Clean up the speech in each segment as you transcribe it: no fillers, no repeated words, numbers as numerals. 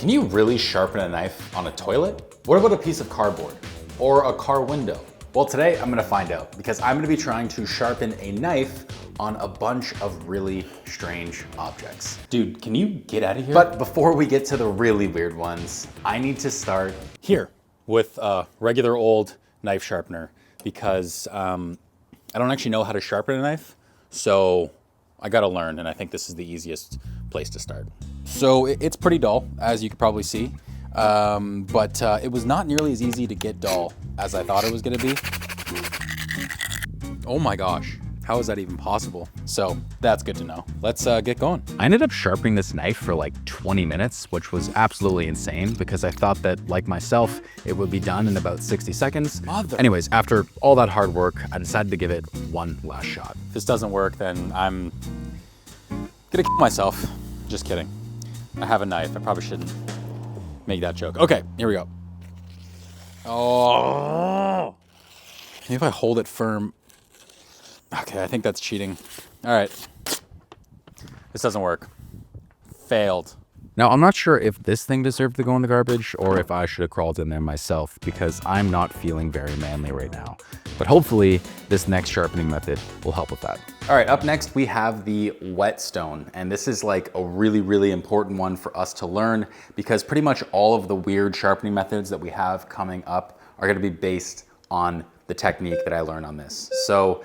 Can you really sharpen a knife on a toilet? What about a piece of cardboard or a car window? Well, today I'm gonna find out because I'm gonna be trying to sharpen a knife on a bunch of really strange objects. Dude, can you get out of here? But before we get to the really weird ones, I need to start here with a regular old knife sharpener because I don't actually know how to sharpen a knife, so I gotta learn, and I think this is the easiest place to start. So it's pretty dull, as you can probably see, but it was not nearly as easy to get dull as I thought it was gonna be. Oh my gosh, how is that even possible? So that's good to know. Let's get going. I ended up sharpening this knife for like 20 minutes, which was absolutely insane because I thought that, like myself, it would be done in about 60 seconds. Anyways, after all that hard work, I decided to give it one last shot. If this doesn't work, then I'm gonna kill myself. Just kidding. I have a knife. I probably shouldn't make that joke. Okay, here we go. Oh, maybe if I hold it firm. Okay, I think that's cheating. All right, this doesn't work. Failed. Now, I'm not sure if this thing deserved to go in the garbage or if I should have crawled in there myself because I'm not feeling very manly right now. But hopefully this next sharpening method will help with that. All right, up next we have the whetstone. And this is like a really, really important one for us to learn because pretty much all of the weird sharpening methods that we have coming up are gonna be based on the technique that I learned on this. So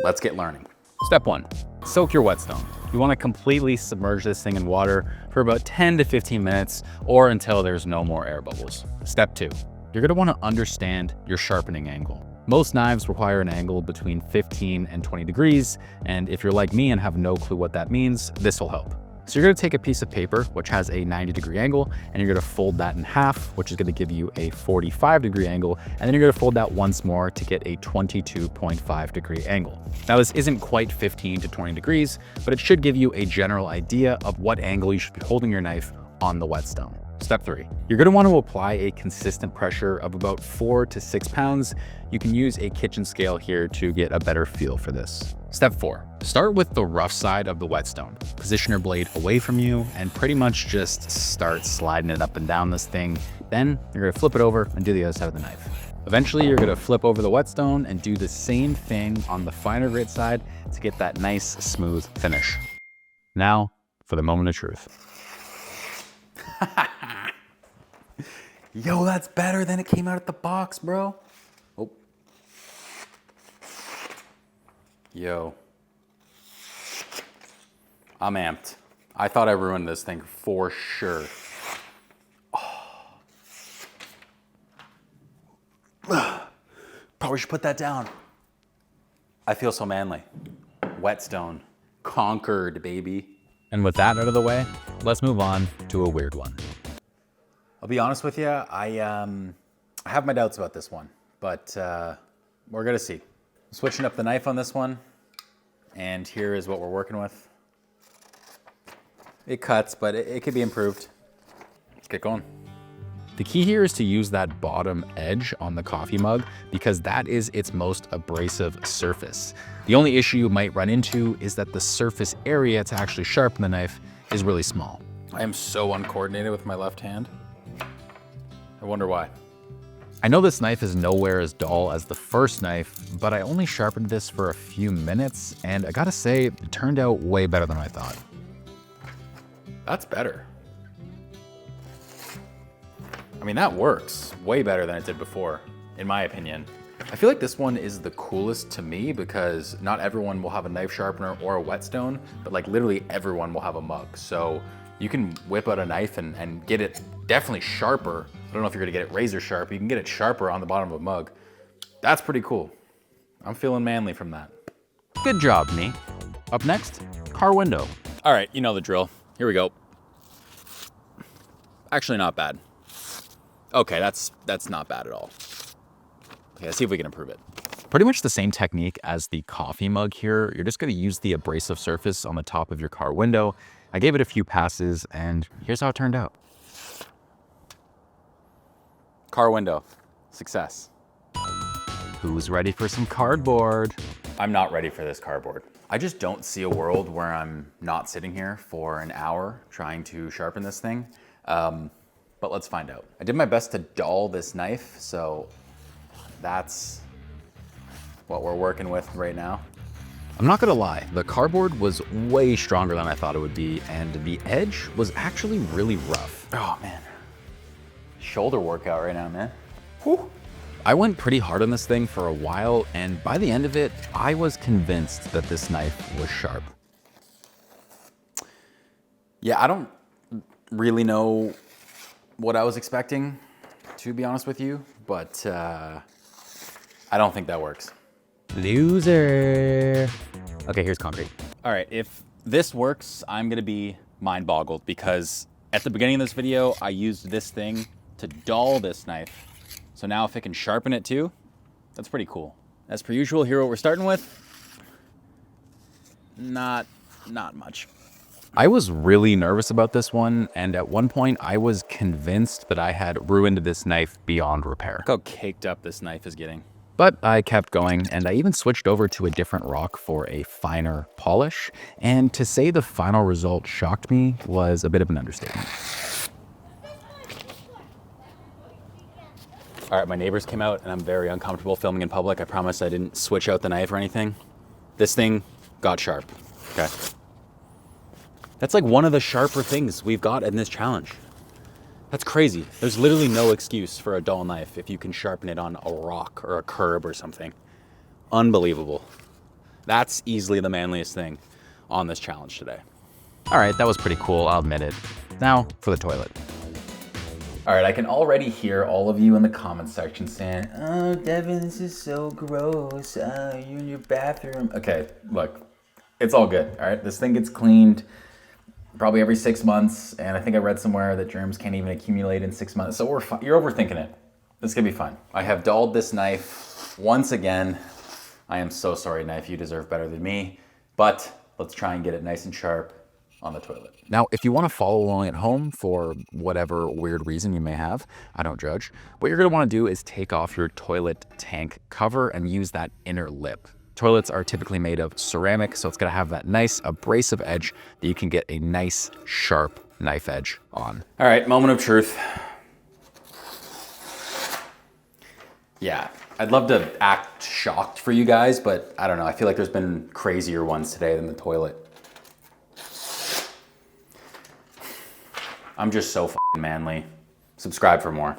let's get learning. Step 1, soak your whetstone. You want to completely submerge this thing in water for about 10 to 15 minutes or until there's no more air bubbles. Step 2, you're going to want to understand your sharpening angle. Most knives require an angle between 15 and 20 degrees, and if you're like me and have no clue what that means, this will help. So you're going to take a piece of paper which has a 90-degree angle, and you're going to fold that in half, which is going to give you a 45-degree angle, and then you're going to fold that once more to get a 22.5-degree angle. Now this isn't quite 15 to 20 degrees, but it should give you a general idea of what angle you should be holding your knife on the whetstone. Step 3, you're going to want to apply a consistent pressure of about 4 to 6 pounds. You can use a kitchen scale here to get a better feel for this. Step 4, start with the rough side of the whetstone. Position your blade away from you and pretty much just start sliding it up and down this thing. Then you're going to flip it over and do the other side of the knife. Eventually, you're going to flip over the whetstone and do the same thing on the finer grit side to get that nice, smooth finish. Now, for the moment of truth. Yo, that's better than it came out of the box, bro. Oh. Yo. I'm amped. I thought I ruined this thing for sure. Oh. Probably should put that down. I feel so manly. Whetstone. Conquered, baby. And with that out of the way, let's move on to a weird one. I'll be honest with you, I have my doubts about this one, but we're gonna see. I'm switching up the knife on this one, and here is what we're working with. It cuts, but it could be improved. Let's get going. The key here is to use that bottom edge on the coffee mug because that is its most abrasive surface. The only issue you might run into is that the surface area to actually sharpen the knife is really small. I am so uncoordinated with my left hand. I wonder why. I know this knife is nowhere as dull as the first knife, but I only sharpened this for a few minutes, and I gotta say, it turned out way better than I thought. That's better. I mean, that works way better than it did before, in my opinion. I feel like this one is the coolest to me because not everyone will have a knife sharpener or a whetstone, but like literally everyone will have a mug. So you can whip out a knife and get it definitely sharper. I don't know if you're gonna get it razor sharp. You can get it sharper on the bottom of a mug. That's pretty cool. I'm feeling manly from that. Good job, me. Up next, car window. All right, you know the drill. Here we go. Actually not bad. Okay, that's not bad at all. Okay, let's see if we can improve it. Pretty much the same technique as the coffee mug here. You're just gonna use the abrasive surface on the top of your car window. I gave it a few passes and here's how it turned out. Car window, success. Who's ready for some cardboard? I'm not ready for this cardboard. I just don't see a world where I'm not sitting here for an hour trying to sharpen this thing. but let's find out. I did my best to dull this knife, so that's what we're working with right now. I'm not gonna lie, the cardboard was way stronger than I thought it would be, and the edge was actually really rough. Oh man, shoulder workout right now, man. Whew. I went pretty hard on this thing for a while, and by the end of it, I was convinced that this knife was sharp. Yeah, I don't really know what I was expecting, to be honest with you, but I don't think that works. Loser. Okay, here's concrete. All right, if this works, I'm gonna be mind boggled because at the beginning of this video, I used this thing to dull this knife. So now if it can sharpen it too, that's pretty cool. As per usual, here what we're starting with, not much. I was really nervous about this one, and at one point I was convinced that I had ruined this knife beyond repair. Look how caked up this knife is getting. But I kept going, and I even switched over to a different rock for a finer polish, and to say the final result shocked me was a bit of an understatement. All right, my neighbors came out and I'm very uncomfortable filming in public. I promise I didn't switch out the knife or anything. This thing got sharp, okay? That's like one of the sharper things we've got in this challenge. That's crazy. There's literally no excuse for a dull knife if you can sharpen it on a rock or a curb or something. Unbelievable. That's easily the manliest thing on this challenge today. All right, that was pretty cool, I'll admit it. Now for the toilet. All right, I can already hear all of you in the comments section saying, "Oh, Devin, this is so gross. You're in your bathroom." Okay, look, it's all good, all right? This thing gets cleaned probably every 6 months, and I think I read somewhere that germs can't even accumulate in 6 months, so we're fine. You're overthinking it. This is gonna be fun. I have dulled this knife once again. I am so sorry, knife, you deserve better than me, but let's try and get it nice and sharp on the toilet. Now, if you want to follow along at home for whatever weird reason you may have, I don't judge, what you're going to want to do is take off your toilet tank cover and use that inner lip. Toilets are typically made of ceramic, so it's going to have that nice abrasive edge that you can get a nice sharp knife edge on. All right, moment of truth. Yeah, I'd love to act shocked for you guys, but I don't know. I feel like there's been crazier ones today than the toilet. I'm just so f***ing manly. Subscribe for more.